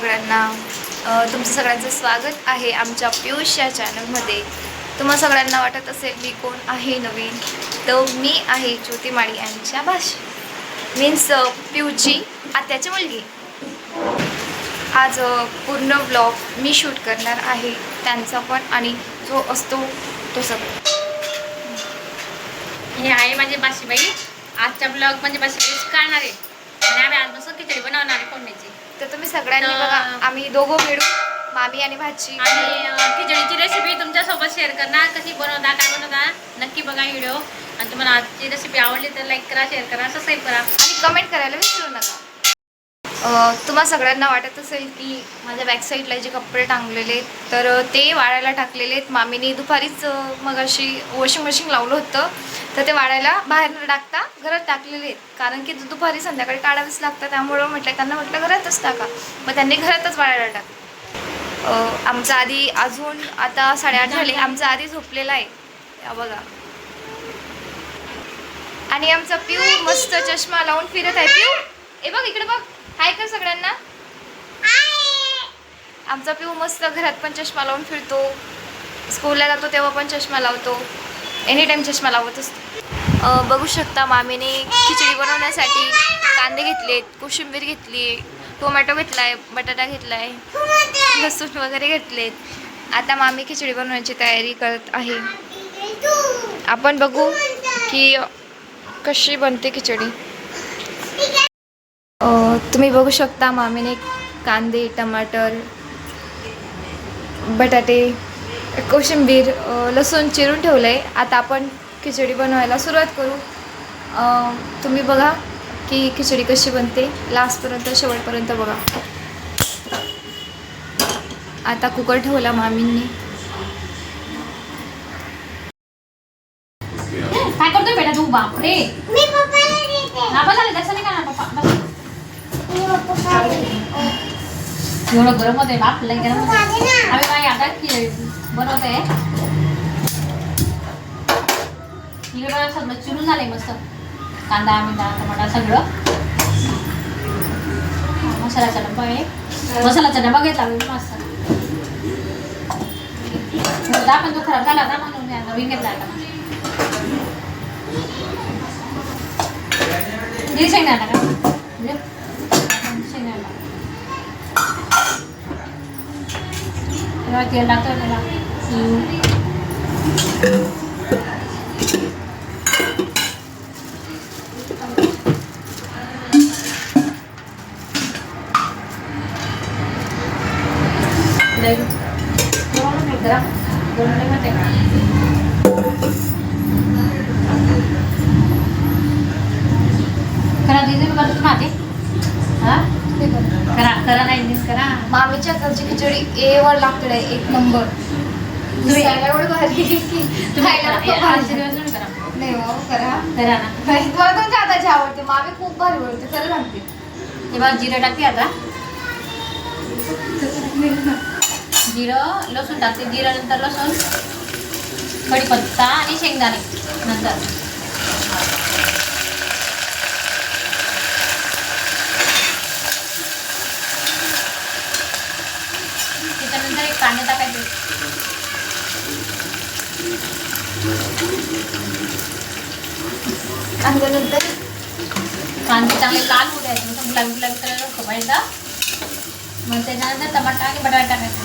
सगळ्यांना. तुमचं सगळ्यांचं स्वागत आहे आमच्या पियुष या चॅनलमध्ये. तुम्हा सगळ्यांना वाटत असेल मी कोण आहे नवीन, तर मी आहे ज्योती माळी यांच्या भाषा मीन्स पियूची आत्याची मुलगी. आज पूर्ण ब्लॉग मी शूट करणार आहे, त्यांचा पण आणि जो असतो तो सगळं. हे आहे माझी बाशीबाई. आजचा ब्लॉग म्हणजे बाशीबाईच काढणार आहे आणि आम्ही आज मस्त खिचडी बनवणार आहे फोडणीची. तर तुम्ही सगळ्यांनी बघा, आम्ही दोघं मिळून मामी आणि भाची आणि खिचडीची रेसिपी तुमच्यासोबत शेअर करणार. कशी बनवता काय बनवता नक्की बघा व्हिडिओ. आणि तुम्हाला आजची रेसिपी आवडली तर लाईक करा, शेअर करा, सबस्क्राईब करा आणि कमेंट करायला विसरू नका. तुम्हा सगळ्यांना वाटत असेल की माझ्या बॅकसाईडला जे कपडे टांगलेले तर ते वाळायला टाकलेले आहेत. मामीने दुपारीच मग अशी वॉशिंग मशीन लावलं होतं, तर ते वाळायला बाहेर न टाकता घरात टाकलेले आहेत. कारण की दुपारी संध्याकाळी काढावीच लागतं, त्यामुळं त्यांना म्हटलं घरातच टाका. मग त्यांनी घरातच वाळायला टाकलं. आमचा आधी अजून आता 8:30 झाले, आमचा आधी झोपलेला आहे या बघा. आणि आमचा पिऊ मस्त चष्मा लावून फिरत आहे. पिऊ ए बघ इकडे बघ, हाय कर सगळ्यांना. आमचा पिऊ मस्त घरात पण चष्मा लावून फिरतो, स्कूलला जातो तेव्हा पण चष्मा लावतो, एनी टाइम चष्मा लावत असतो. बघू शकता मामीने खिचडी बनवण्यासाठी कांदे घेतलेत, कोशिंबीर घेतली, टोमॅटो घेतलाय, बटाटा घेतलाय, लसूण वगैरे घेतलेत. आता मामी खिचडी बनवण्याची तयारी करत आहे. आपण बघू की कशी बनते खिचडी. तुम्ही बघू शकता मामीने कांदे, टमाटर, बटाटे, कोशिंबीर, लसूण चिरून ठेवलं आहे. आता आपण खिचडी बनवायला सुरुवात करू. तुम्ही बघा की खिचडी कशी बनते, लास्टपर्यंत शेवटपर्यंत बघा. आता कुकर ठेवला मामींनी. काय करतोय बेटा तू? बापरे, मी पप्पाला देते. नापा झाले तसं नाही का पप्पा. एवढं गरम होते बाप, लई गरम होते. आम्ही काय आता बनवते इकडे सगळं चिरून झालंय मस्त. कांदा, मिरचा, टमाटा सगळं. मसाल्याचा डब्बा आहे, मसाल्याचा डब्बा घेतला मस्त. पण तो खराब झाला ना म्हणून नवीन घेतला. शेंगदाणा का शेंगदाणा तेल टाकतो त्याला. मामीच्या घरची खिचडी एवढ लागते, एक नंबर. एवढं भारी नाही हो, करा करा ना. तुम्हाला कोणत्या हाताची आवडते? मामी खूप भारी बोलते, खरं सांगते. तेव्हा जिरं टाकते. आता जिरं लसूण टाकते. जिरं नंतर लसूण, कढीपत्ता आणि शेंगदाणे नंतर. त्याच्यानंतर एक कांदे टाकायचे. कांद्यानंतर कांदे चांगले लाल होऊ द्यायचे, मग गुलाबी गुलाबी कलर असतो पाहिजे. मग त्याच्यानंतर टमाटा आणि बटाटा टाकायचे.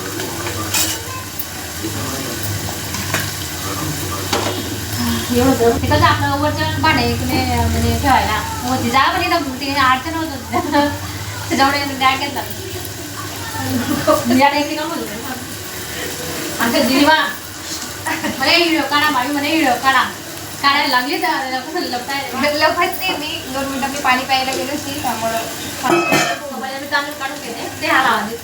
एवढं ते कसं आपलं वरचं भांडे म्हणजे ठेवायला होती जा म्हणजे ते अडचण होत होती त्याच्यामुळे काय घेतला एकटी काम होत आमच्या दिवा म्हणे व्हिडिओ काढा, मामी म्हणे व्हिडिओ काढायला लागली तर कसं लपत नाही. मी 2 मिनिटं मी पाणी प्यायला गेलो होती, त्यामुळं मी तांदूळ काढून घेते. ते हाला आधी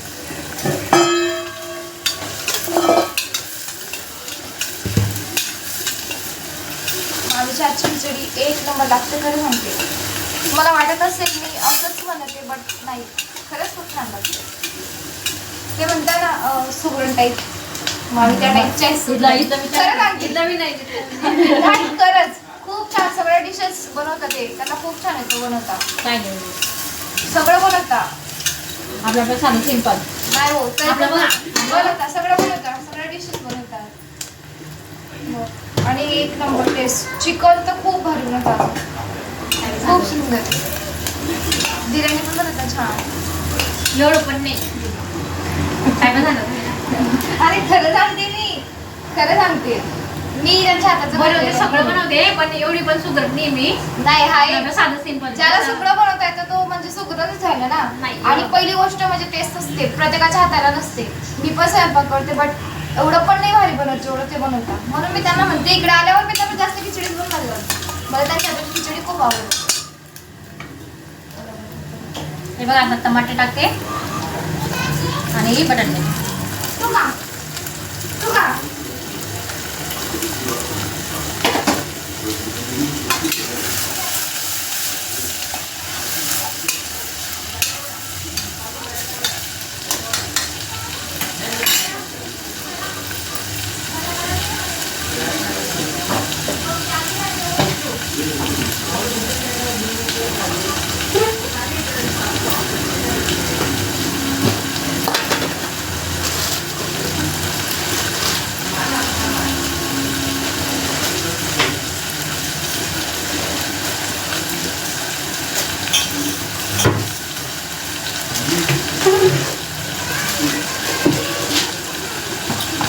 मामीची आजची खिचडी एक नंबर लागते, खरं सांगते. मला वाटत असेल मी असंच म्हणते, बट नाही, खरंच खूप छान लागते. ते म्हणतात ना सुगरण टाईप, मामी त्या टाईपच्या खरंच खूप छान. सगळ्या डिशेस बनवतात ते, त्यांना खूप छान येतो बनवता. काय नाही सगळं बनवता. आपलं साधं सिंपल. नाही हो तरी आपलं बघा. बनवतात सगळं बनवतात सगळ्या डिशेस बनवतात हो. आणि एक नंबर टेस्ट चिकन तर खूप भारी बनवतात खूप सुंदर. बिर्याणी पण बनवतात छान. एवढं पण नाही काय पण झालं अरे खरं सांगते मी खरं सांगते मी त्यांच्या हाताचं बनवते खाल्लेलं. सगळं बनवते पण एवढी पण सुगरण नाही मी. नाही हाय आपलं साधं सिंपल. ज्याला सगळं बनवता येतं तो म्हणजे सुगरणच झालं ना. नाही. आणि पहिली गोष्ट म्हणजे टेस्ट असते प्रत्येकाच्या हाताला नसते. मी पण स्वयंपाक करते बट एवढं पण नाही भारी बनवत जेवढं ते बनवतात. म्हणून मी त्यांना म्हणते इकडे आल्यावर मी त्यांना जास्त खिचडीच बनवायला लावते. मला त्यांच्या हाताची खिचडी खूप आवडते. हे बघा आता टमाटे टाकते आणि बटाटे. तू का तू का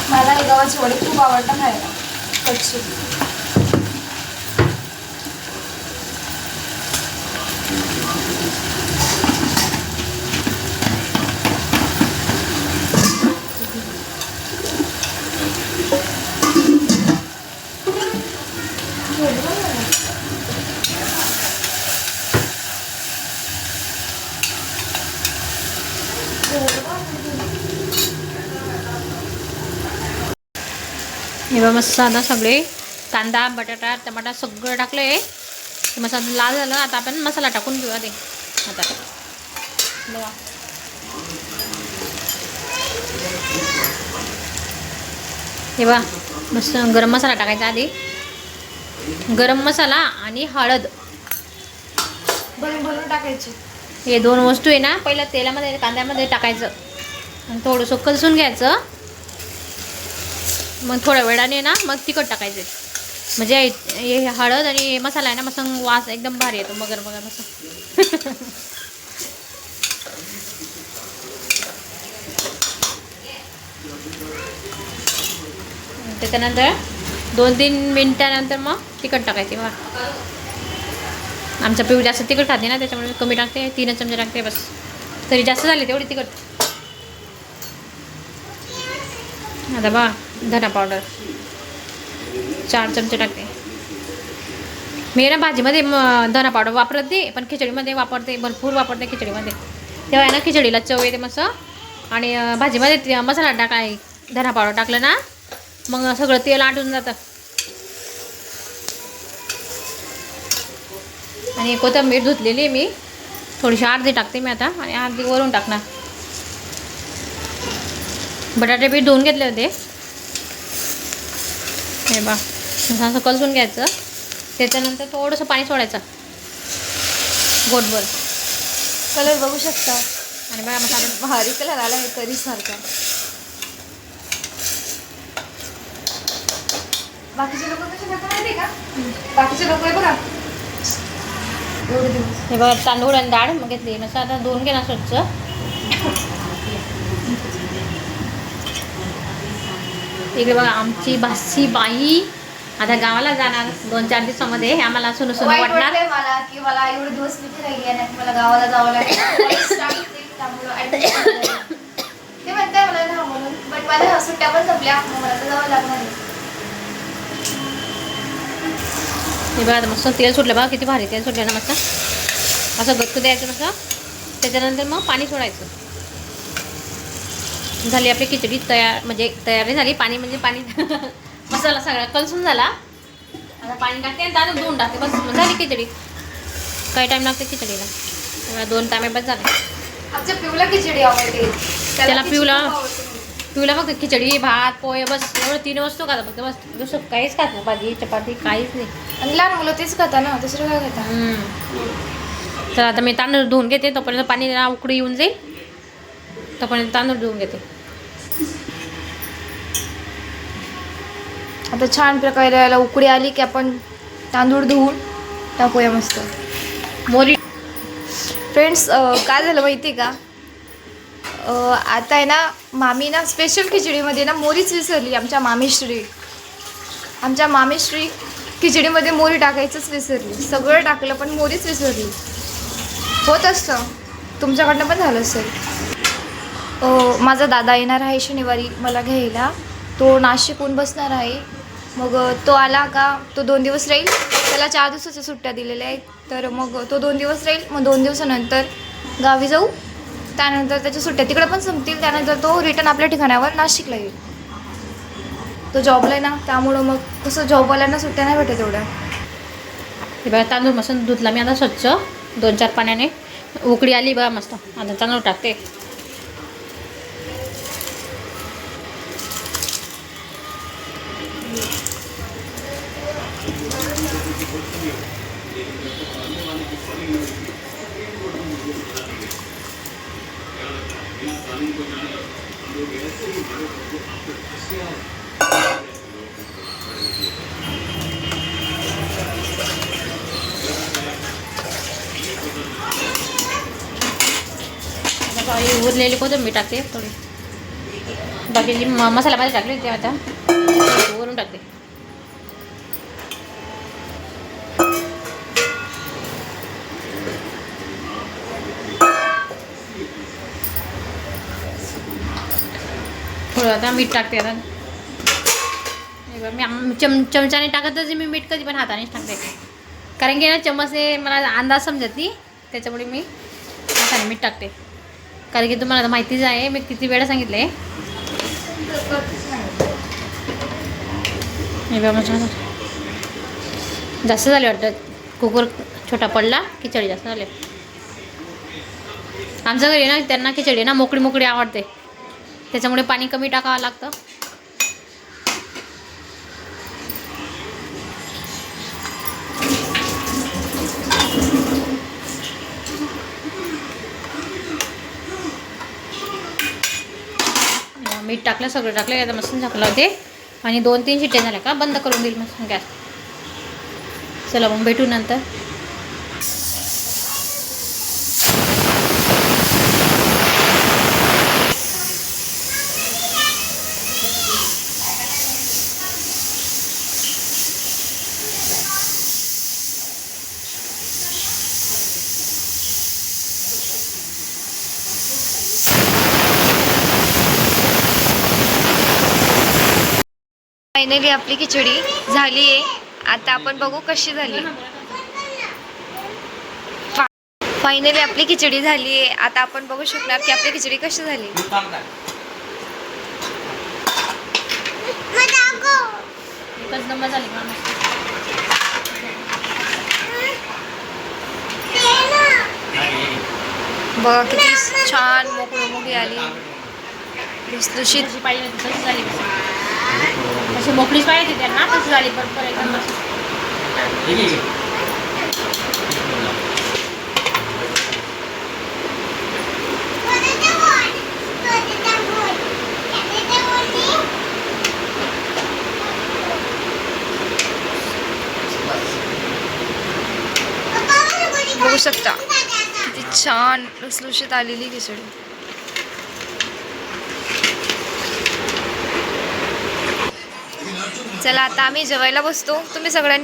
मला हे गव्हाची वडी खूप आवडतं खायला कच्ची. हे बघा मस्त आता सगळे कांदा बटाटा टमाटा सगळं टाकलं आहे. मसाला लाल झालं. आता आपण मसाला टाकून घेऊया ते आता बघा. हे बघा मस्त गरम मसाला टाकायचा आधी. गरम मसाला आणि हळद भरून भरून टाकायची. हे दोन वस्तू आहे ना पहिलं तेलामध्ये कांद्यामध्ये टाकायचं आणि थोडंसं कलसून घ्यायचं. मग थोड्या वेळाने ना मग तिखट टाकायचे. म्हणजे हे हळद आणि हे मसाला आहे ना मस्त वास एकदम भारी येतो मगर मगर मस्त. त्याच्यानंतर 2-3 मिनिटानंतर मग तिखट टाकायचे. बघा आमचा पिऊ जास्त तिखट खाते ना त्याच्यामुळे कमी टाकते. 3 चमचे टाकते बस. तरी जास्त झाले तेवढी तिखट. आता बघा धना पावडर 4 चमचे टाकते. मी ना भाजीमध्ये धना पावडर वापरते पण खिचडीमध्ये वापरते भरपूर वापरते खिचडीमध्ये. तेव्हा आहे ना खिचडीला चव येते मस्त. आणि भाजीमध्ये मसाला टाकाय धना पावडर टाकलं ना मग सगळं तेल आटून जातं. आणि कोथिंबीर धुतलेली मी थोडीशी अर्धी टाकते मी आता आणि अर्धी वरून टाकणार. बटाटे बी धुवून घेतले होते. हे बा असं कलसून घ्यायचं. त्याच्यानंतर थोडंसं पाणी सोडायचं गोटभर. कलर बघू शकता. आणि बघा मसाला भारी कलर आला आहे करी सारखा. बाकीचे लोक कसे खातात माहिती का. बाकीचे लोक आहे बघा एवढे दिवस. हे बघा तांदूळ आणि डाळ मग घेतली मस्त. आता धुवून घे ना स्वच्छ. इकडे बघा आमची भासी बाई आता गावाला जाणार 2-4 दिवसामध्ये. आम्हाला सुन सुन वाईट वाटणार. वाटतंय मला की मला एवढे दिवस मी राहिली आणि मला गावाला जावं लागतं. ते म्हणताय मला ना म्हणून बट माझ्या सुट्ट्या पण संपल्या मला तर जावं लागणार आहे. हे बघा मस्त तेल सुटलं बघा किती भारी तेल सुटलं ना मस्त. असं गच्च द्यायचं मस्त. त्याच्यानंतर मग पाणी सोडायचं. झाली आपली खिचडी तयार. म्हणजे तयारी झाली. पाणी म्हणजे पाणी मसाला सगळा कलसून झाला. आता पाणी टाकते आणि तांदूळ धुवून टाकते बस झाली खिचडी. काही टाईम लागते खिचडीला. 2 टाइम बस झाले. आमच्या पिऊला खिचडी आवडते. त्याला खिचडी पिऊला खूप आवडते. पिऊला फक्त खिचडी भात पोहे बस एवढं 3 वस्तू खाता फक्त बस. दुसरं काहीच खात नाही. भाजी चपाती काहीच नाही. आणि लहान मुलं तेच खाता ना दुसरं काय खाता. तर आता मी तांदूळ धुवून घेते तोपर्यंत पाणी उकळी येऊन जाईल. तोपर्यंत तांदूळ धुवून घेते. आता छान प्रकारे याला उकळी आली की आपण तांदूळ धुवून टाकूया मस्त. मोरी फ्रेंड्स काय झालं माहिती आहे का, आता आहे ना मामी ना स्पेशल खिचडीमध्ये ना मोरीच विसरली. आमच्या मामीश्री खिचडीमध्ये मोरी टाकायचंच विसरली. सगळं टाकलं पण मोरीच विसरली. होत असतं, तुमच्याकडनं पण झालं असेल. माझा दादा येणार आहे शनिवारी मला घ्यायला. तो नाशिकहून बसणार आहे. मग तो आला का तो 2 दिवस राहील. त्याला 4 दिवसाच्या सुट्ट्या दिलेल्या आहेत. तर मग तो 2 दिवस राहील. मग 2 दिवसानंतर गावी जाऊ. त्यानंतर त्याच्या सुट्ट्या तिकडे पण संपतील. त्यानंतर तो रिटर्न आपल्या ठिकाणावर नाशिकला येईल. तो जॉबला आहे ना, त्यामुळं मग कसं जॉबवाल्यांना सुट्ट्या नाही भेटत एवढ्या. हे बघा तांदूळ मस्त धुतला मी आता स्वच्छ 2-4 पाण्याने. उकळी आली बघा मस्त. आता तांदूळ टाकते. उरलेली कोथिंबीर टाकते थोडी. बाकीची मसाला भाजी टाकली ते आता वरून टाकते. थोडं आता मीठ टाकते. आता मी चमच्याने टाकतच मी मीठ कधी पण हातानेच टाकते. कारण की ना चम्मचने मला अंदाज समजत नाही, त्याच्यामुळे मी हाताने मीठ टाकते. कारण की तुम्हाला माहितीच आहे मी किती वेळा सांगितलं आहे. जास्त झाले वाटतं. कुकर छोटा पडला, खिचडी जास्त झाले. आमच्या घरी ना त्यांना खिचडी ना मोकळी मोकळी आवडते. त्याच्यामुळे पाणी कमी टाकावं लागतं. मीठ टाकलं, सगळं टाकलं. आता मस्त झाकलं होते आणि 2-3 शिट्ट्या झाल्या का बंद करून देईल मस्त गॅस. चला मग भेटू नंतर. फायनली आपली खिचडी झाली आहे. आता आपण बघू कशी झाली. फायनली आपली खिचडी झाली आहे. आता आपण बघू शकणार की आपली खिचडी कशी झाली. एकच नंबर झाली का? बघा किती छान मोकळी आली. लुसलुशीत पाहिजे तशी झाली. अशी मोकळीच पाहिजे त्यांना, तशी झाली बरोबर एकदम. बघू शकता किती छान लुसलुशीत आलेली खिचडी. चला आता आम्ही जेवायला बसतो. तुम्ही सगळ्यांनी